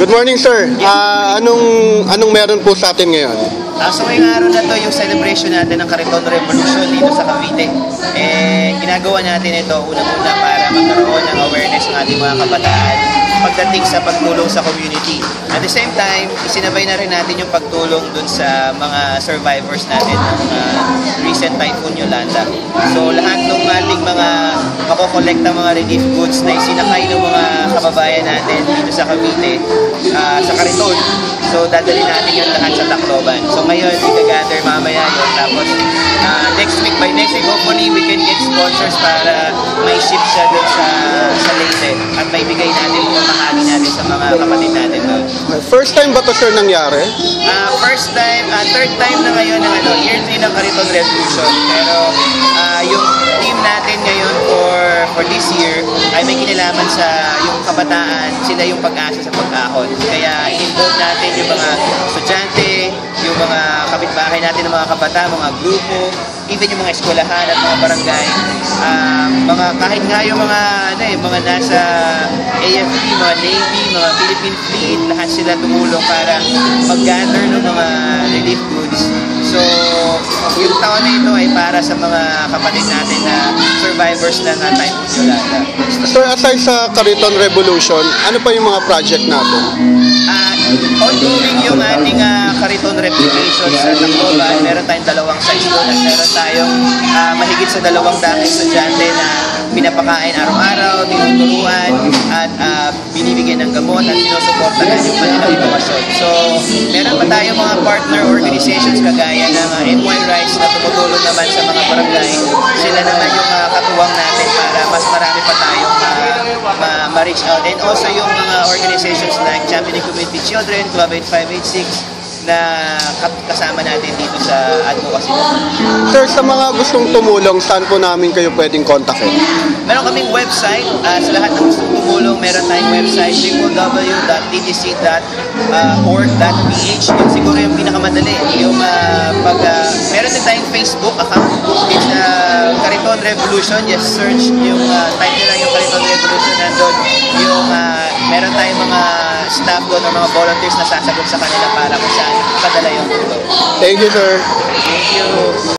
Good morning, sir. Anong meron po sa atin ngayon? So ngayong araw na to, yung celebration natin ng Cariton Revolution dito sa Cavite. Ginagawa natin ito unang-una para magkaroon ng awareness ng ating mga kabataan pagdating sa pagtulong sa community. At the same time, isinabay na rin natin yung pagtulong dun sa mga survivors natin ng recent Typhoon Yolanda. So lahat ng ating mga makokolekta mga relief goods na isinakay ng mga kababayan natin dito sa Cavite, sa Cariton. So dadalhin natin yun lahat sa Tacloban. So ngayon, ika-gather mamaya yun. Tapos by next week, hopefully we can get sponsors para may ship siya dun sa Leyte at may bigay natin mga mahali natin sa mga kapatid natin doon. First time ba ito, sir, nangyari? First time, third time na ngayon ng year 3 ng Cariton Revolution. Pero yung team natin ngayon for this year ay may kinalaman sa yung kabataan, sila yung pag-asa sa pag-ahon. Kaya in-involve natin yung mga estudyante, yung mga kapitbahay natin ng mga kabataan, mga grupo, even yung mga eskwelahan at mga barangay, kahit nga yung mga nasa AFP, mga Navy, mga Philippine Fleet, lahat sila tumulong para mag-gather ng mga relief goods. So, yung taon na ito ay para sa mga kapatid natin na survivors ng Typhoon Yolanda. Sir, aside sa Cariton Revolution, ano pa yung mga project natin? Ongoing yung ating Cariton Replication sa Tacloban. Meron tayong 2 sites doon at meron tayong mahigit sa 200 estudyante na pinapakain araw-araw, tinuturuan at binibigyan ng gamot at sinusuportahan yung kanilang edukasyon. So, meron pa tayong mga partner organizations kagaya ng NY Rights na tumutulong naman sa mga barangay. Sila naman yung katuwang natin para mas marami pa tayong ma-reach out. And also yung mga organizations like Championing Community Children, Club 8586, na kasama natin dito sa advocacy. Sir, sa mga gustong tumulong, saan po namin kayo pwedeng kontakin? Meron kaming website. Sa lahat ng gustong tumulong, meron tayong website www.ttc.org.ph. Yun siguro yung pinakamadali. Yung, meron din tayong Facebook account. It's Cariton Revolution. Just search yung type nyo lang yung Cariton Revolution. Nandun yung meron tayong mga staff doon o mga volunteers na sasagot sa kanila para kung saan padala yung tulong. Thank you, sir. Thank you.